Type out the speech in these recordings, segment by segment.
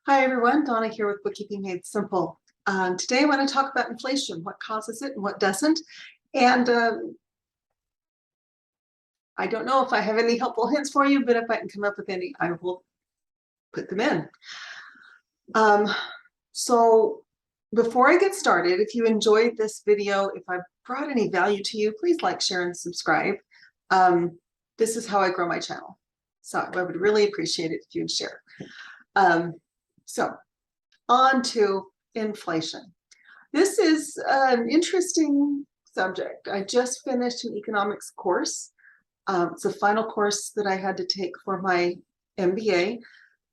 Hi everyone, Donna here with Bookkeeping Made Simple. Today I want to talk about inflation, what causes it and what doesn't. And I don't know if I have any helpful hints for you, but if I can come up with any, I will put them in. So before I get started, if you enjoyed this video, if I brought any value to you, please like, share, and subscribe. This is how I grow my channel. So I would really appreciate it if you'd share. So on to inflation. This is an interesting subject. I just finished an economics course. It's a final course that I had to take for my MBA.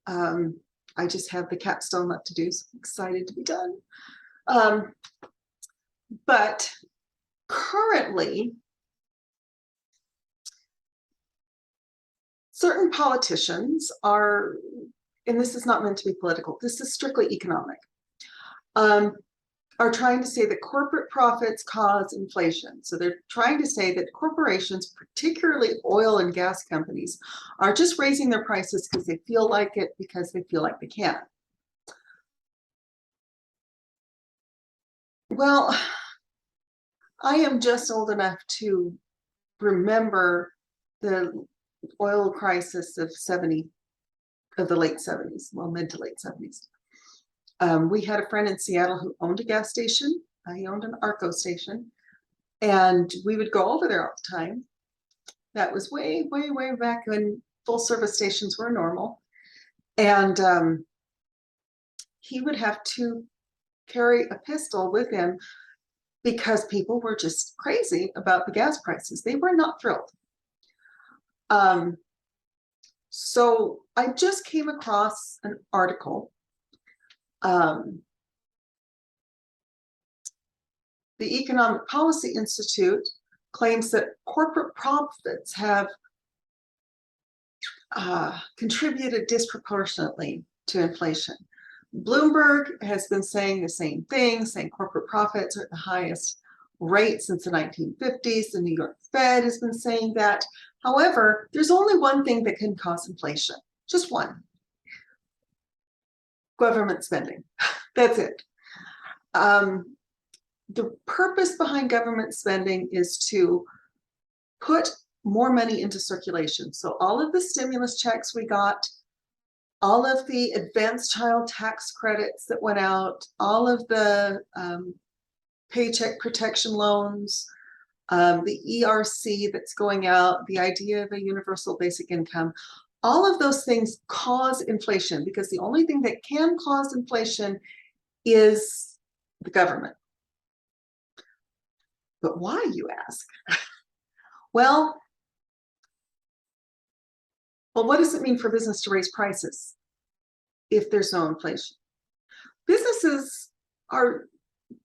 I just have the capstone left to do, so I'm excited to be done. But currently, certain politicians are, and this is not meant to be political, this is strictly economic, are trying to say that corporate profits cause inflation. So they're trying to say that corporations, particularly oil and gas companies, are just raising their prices because they feel like it, because they feel like they can. Well, I am just old enough to remember the oil crisis of the late 70s, well, mid to late 70s. We had a friend in Seattle who owned a gas station. He owned an ARCO station, and we would go over there all the time. That was way, way, way back when full service stations were normal. And he would have to carry a pistol with him because people were just crazy about the gas prices. They were not thrilled. So I just came across an article. The Economic Policy Institute claims that corporate profits have contributed disproportionately to inflation. Bloomberg has been saying the same thing, saying corporate profits are at the highest rate since the 1950s. The New York Fed has been saying that. However, there's only one thing that can cause inflation, just one: government spending. That's it. The purpose behind government spending is to put more money into circulation. So all of the stimulus checks we got, all of the advanced child tax credits that went out, all of the paycheck protection loans, the ERC that's going out, the idea of a universal basic income, all of those things cause inflation, because the only thing that can cause inflation is the government. But why, you ask? Well, what does it mean for business to raise prices if there's no inflation? Businesses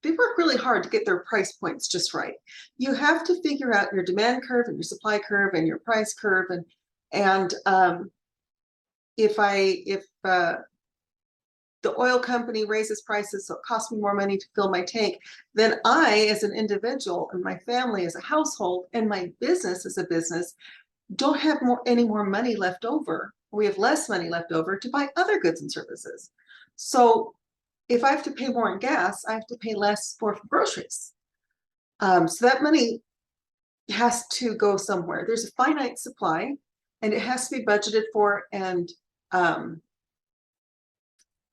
they work really hard to get their price points just right. You have to figure out your demand curve and your supply curve and your price curve. And if the oil company raises prices, so it costs me more money to fill my tank, then I, as an individual, and my family as a household, and my business as a business, don't have any more money left over. We have less money left over to buy other goods and services. So if I have to pay more in gas, I have to pay less for groceries. So that money has to go somewhere. There's a finite supply, and it has to be budgeted for and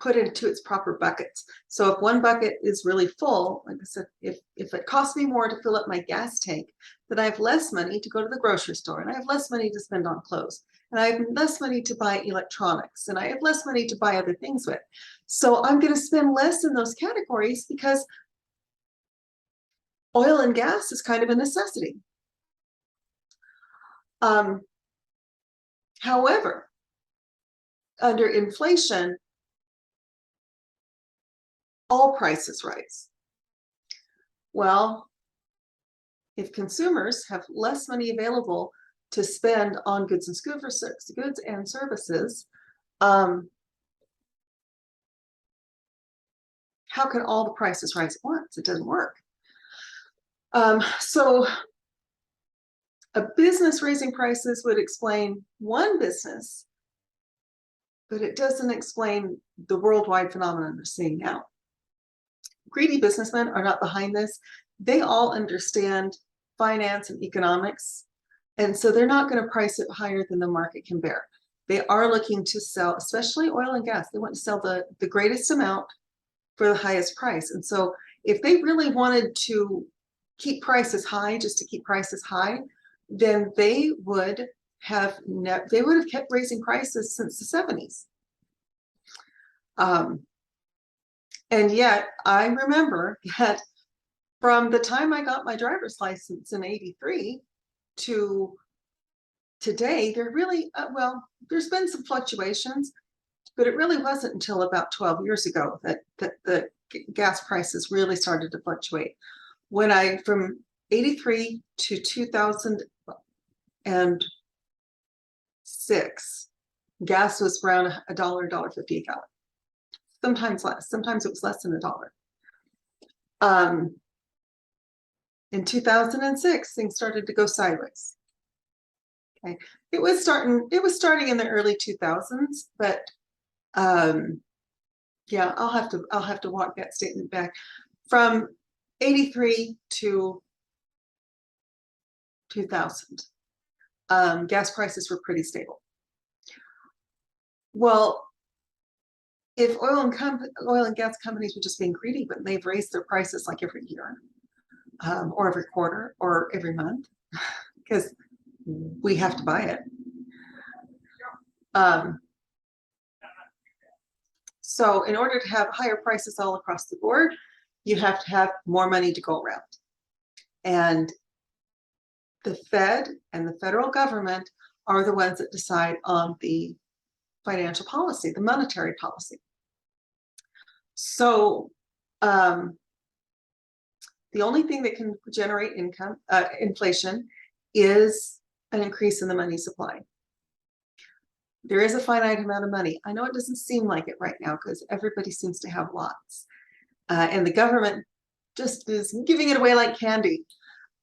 put into its proper buckets. So if one bucket is really full, like I said, if it costs me more to fill up my gas tank, then I have less money to go to the grocery store, and I have less money to spend on clothes, and I have less money to buy electronics, and I have less money to buy other things with. So I'm going to spend less in those categories because oil and gas is kind of a necessity. However, under inflation, all prices rise. Well, if consumers have less money available to spend on goods and services, how can all the prices rise at once? It doesn't work. So a business raising prices would explain one business but it doesn't explain the worldwide phenomenon we're seeing now. Greedy businessmen are not behind this. They all understand finance and economics, and so they're not going to price it higher than the market can bear. They are looking to sell, especially oil and gas. They want to sell the greatest amount for the highest price. And so if they really wanted to keep prices high, just to keep prices high, then they would have kept raising prices since the 70s. And yet I remember that from the time I got my driver's license in '83 to today, there really, well, there's been some fluctuations, but it really wasn't until about 12 years ago that the gas prices really started to fluctuate. From '83 to 2006, gas was around $1, $1.50 a gallon. Sometimes less, sometimes it was less than $1. In 2006, things started to go sideways. Okay, it was starting in the early 2000s, but yeah, I'll have to walk that statement back. From '83 to 2000, gas prices were pretty stable. Well, if oil and gas companies were just being greedy, but they've raised their prices like every year, or every quarter, or every month, because we have to buy it. So in order to have higher prices all across the board, you have to have more money to go around. And the Fed and the federal government are the ones that decide on the financial policy, the monetary policy. So the only thing that can generate inflation is an increase in the money supply. There is a finite amount of money. I know it doesn't seem like it right now because everybody seems to have lots. And the government just is giving it away like candy.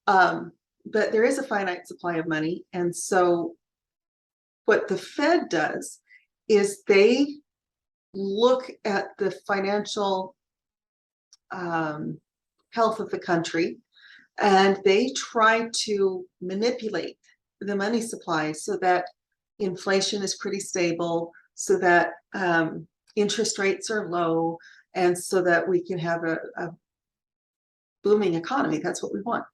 But there is a finite supply of money. And so what the Fed does is they look at the financial health of the country, and they try to manipulate the money supply so that inflation is pretty stable, so that interest rates are low, and so that we can have a booming economy. That's what we want.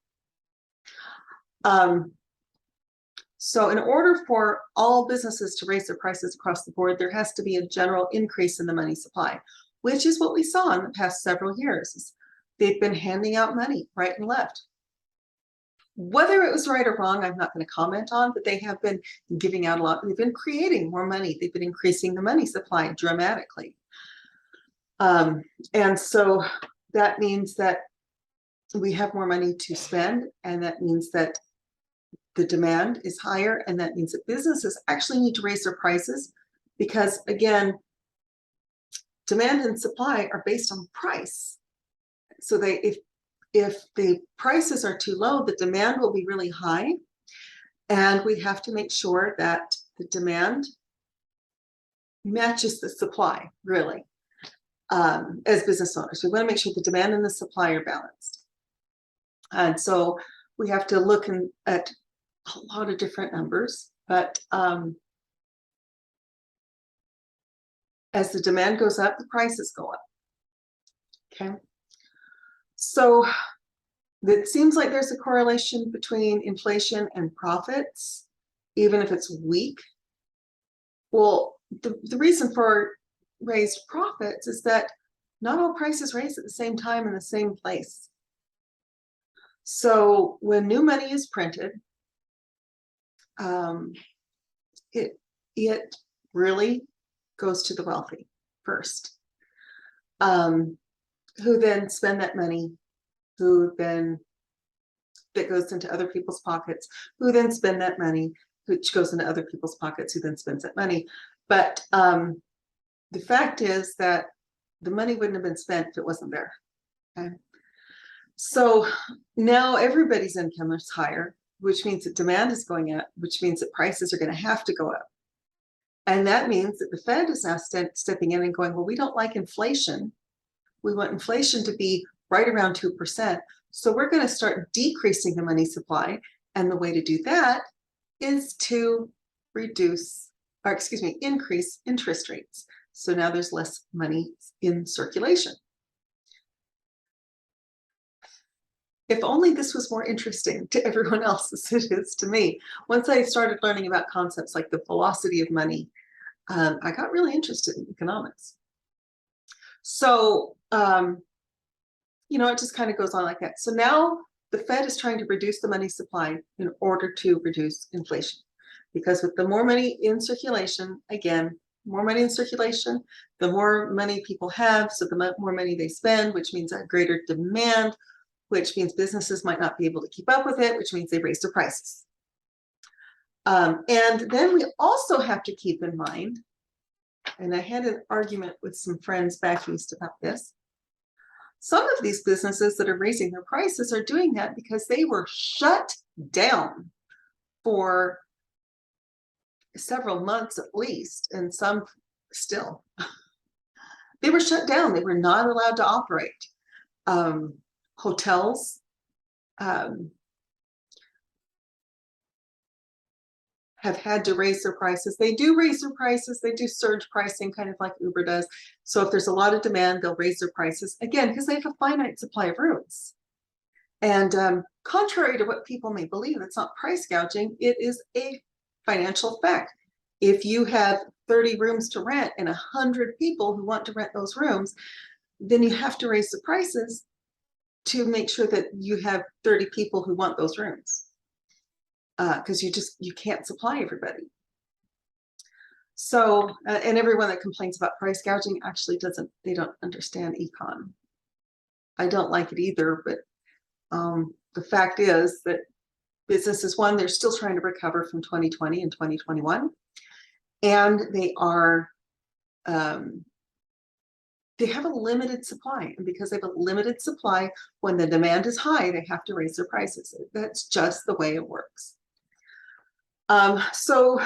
So in order for all businesses to raise their prices across the board, there has to be a general increase in the money supply, which is what we saw in the past several years. They've been handing out money right and left. Whether it was right or wrong, I'm not going to comment on, but they have been giving out a lot. They've been creating more money. They've been increasing the money supply dramatically. And so that means that we have more money to spend, and that means that the demand is higher, and that means that businesses actually need to raise their prices because, again, demand and supply are based on price. So if the prices are too low, the demand will be really high, and we have to make sure that the demand matches the supply, really. As business owners, we want to make sure the demand and the supply are balanced. And so we have to look at a lot of different numbers, but as the demand goes up, the prices go up. Okay. So it seems like there's a correlation between inflation and profits, even if it's weak. Well, the reason for raised profits is that not all prices raise at the same time in the same place. So when new money is printed, it really goes to the wealthy first, who then spend that money, that goes into other people's pockets, who then spend that money, which goes into other people's pockets, who then spends that money. But the fact is that the money wouldn't have been spent if it wasn't there. Okay? So now everybody's income is higher, which means that demand is going up, which means that prices are going to have to go up. And that means that the Fed is now stepping in and going, well, we don't like inflation. We want inflation to be right around 2%. So we're going to start decreasing the money supply. And the way to do that is to increase interest rates. So now there's less money in circulation. If only this was more interesting to everyone else as it is to me. Once I started learning about concepts like the velocity of money, I got really interested in economics. So, it just kind of goes on like that. So now the Fed is trying to reduce the money supply in order to reduce inflation. Because with the more money in circulation, again, more money in circulation, the more money people have, so the more money they spend, which means a greater demand, which means businesses might not be able to keep up with it, which means they raise their prices. And then we also have to keep in mind, and I had an argument with some friends back east about this, some of these businesses that are raising their prices are doing that because they were shut down for several months at least, and some still. They were shut down. They were not allowed to operate. Hotels have had to raise their prices. They do raise their prices. They do surge pricing, kind of like Uber does. So if there's a lot of demand, they'll raise their prices, again, because they have a finite supply of rooms. And contrary to what people may believe, it's not price gouging. It is a financial fact. If you have 30 rooms to rent and 100 people who want to rent those rooms, then you have to raise the prices to make sure that you have 30 people who want those rooms. Because you can't supply everybody. So, and everyone that complains about price gouging actually they don't understand econ. I don't like it either, but the fact is that businesses, one, they're still trying to recover from 2020 and 2021, and they are, they have a limited supply, and because they have a limited supply, when the demand is high, they have to raise their prices. That's just the way it works. So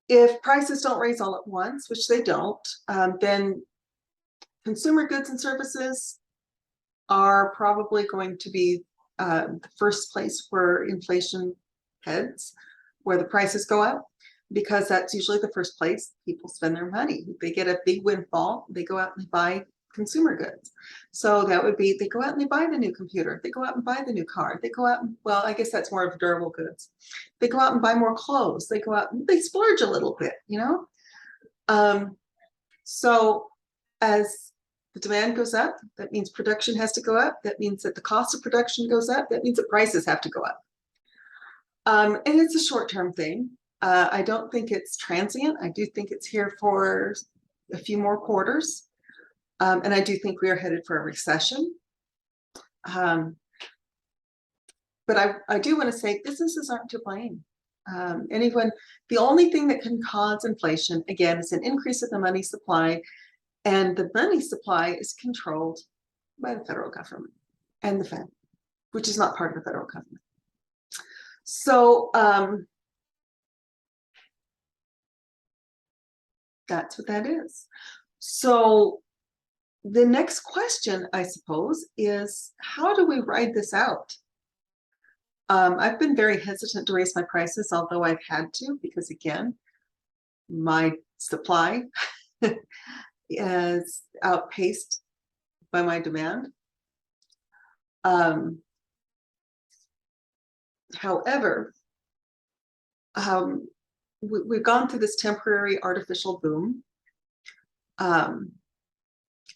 if prices don't raise all at once, which they don't, then consumer goods and services are probably going to be the first place where inflation heads, where the prices go up, because that's usually the first place people spend their money. They get a big windfall, they go out and buy consumer goods. So that would be, they go out and they buy the new computer, they go out and buy the new car, they go out and, well, I guess that's more of durable goods. They go out and buy more clothes, they go out and they splurge a little bit, So as the demand goes up, that means production has to go up. That means that the cost of production goes up. That means that prices have to go up. And it's a short-term thing. I don't think it's transient. I do think it's here for a few more quarters. And I do think we are headed for a recession. But I do want to say businesses aren't to blame. The only thing that can cause inflation, again, is an increase in the money supply. And the money supply is controlled by the federal government and the Fed, which is not part of the federal government. So that's what that is. So the next question, I suppose, is how do we ride this out? I've been very hesitant to raise my prices, although I've had to, because again, my supply is outpaced by my demand. However, we've gone through this temporary artificial boom.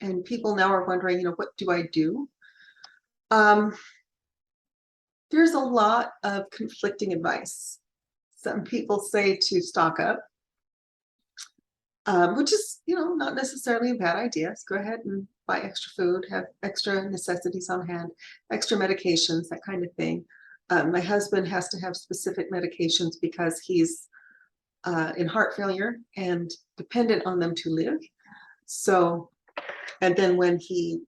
And people now are wondering, what do I do? There's a lot of conflicting advice. Some people say to stock up, which is, not necessarily a bad idea. So go ahead and buy extra food, have extra necessities on hand, extra medications, that kind of thing. My husband has to have specific medications because he's in heart failure and dependent on them to live. So, and then when he's,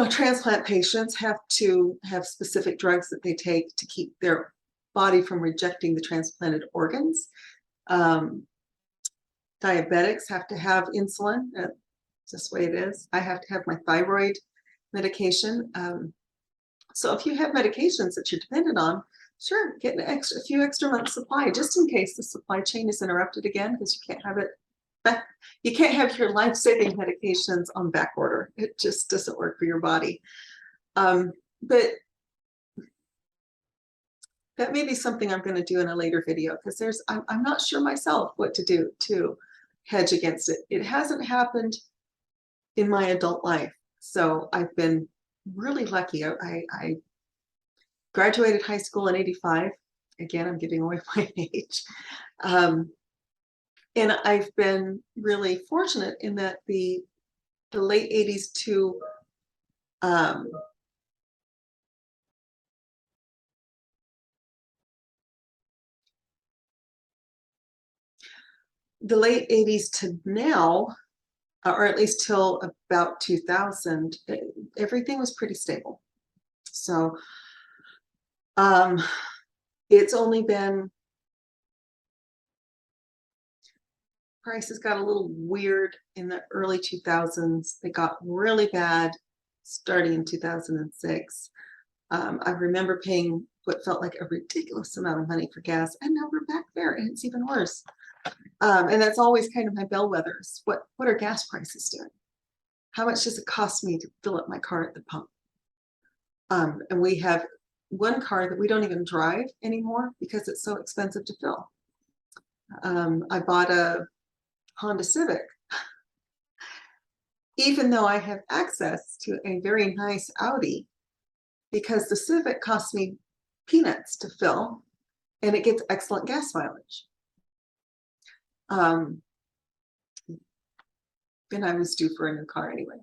transplant patients have to have specific drugs that they take to keep their body from rejecting the transplanted organs. Diabetics have to have insulin. That's just the way it is. I have to have my thyroid medication. So if you have medications that you're dependent on, sure, get a few extra months supply just in case the supply chain is interrupted again, because you can't have it back. You can't have your life-saving medications on back order. It just doesn't work for your body. But that may be something I'm going to do in a later video, because I'm not sure myself what to do to hedge against it. It hasn't happened in my adult life, so I've been really lucky. I graduated high school in '85. Again, I'm giving away my age. And I've been really fortunate in that the late '80s to the late '80s to now, or at least till about 2000, everything was pretty stable. So it's only been, prices got a little weird in the early 2000s. They got really bad starting in 2006. I remember paying what felt like a ridiculous amount of money for gas, and now we're back there and it's even worse. And that's always kind of my bellwethers. What are gas prices doing? How much does it cost me to fill up my car at the pump? And we have one car that we don't even drive anymore because it's so expensive to fill. I bought a Honda Civic, even though I have access to a very nice Audi, because the Civic costs me peanuts to fill and it gets excellent gas mileage. And I was due for a new car anyway.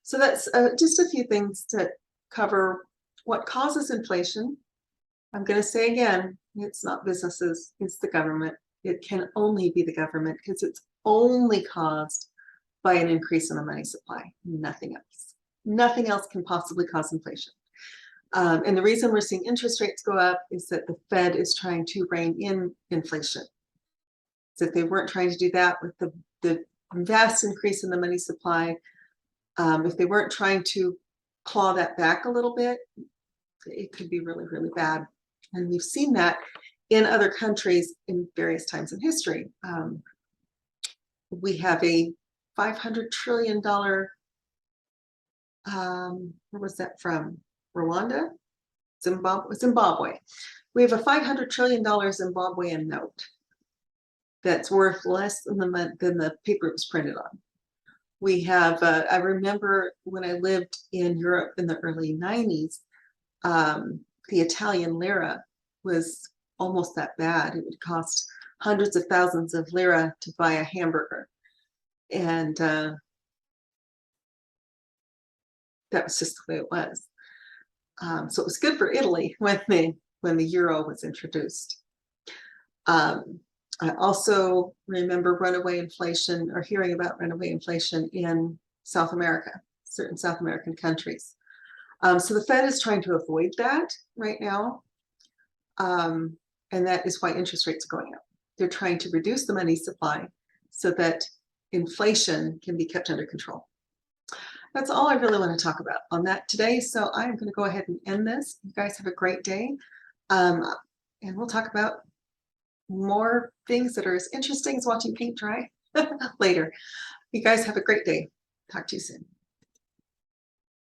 So that's just a few things to cover what causes inflation. I'm going to say again, it's not businesses, it's the government. It can only be the government, because it's only caused by an increase in the money supply, nothing else. Nothing else can possibly cause inflation. And the reason we're seeing interest rates go up is that the Fed is trying to rein in inflation. So if they weren't trying to do that with the vast increase in the money supply, if they weren't trying to claw that back a little bit, it could be really, really bad. And we've seen that in other countries in various times in history. We have a $500 trillion, where was that from? Rwanda? Zimbabwe. We have a $500 trillion Zimbabwean note that's worth less than the paper it was printed on. We have, I remember when I lived in Europe in the early 90s, the Italian lira was almost that bad. It would cost hundreds of thousands of lira to buy a hamburger. And that was just the way it was. So it was good for Italy when the euro was introduced. I also remember runaway inflation, or hearing about runaway inflation in South America, certain South American countries. So the Fed is trying to avoid that right now. And that is why interest rates are going up. They're trying to reduce the money supply so that inflation can be kept under control. That's all I really want to talk about on that today. So I'm going to go ahead and end this. You guys have a great day. And we'll talk about more things that are as interesting as watching paint dry later. You guys have a great day. Talk to you soon.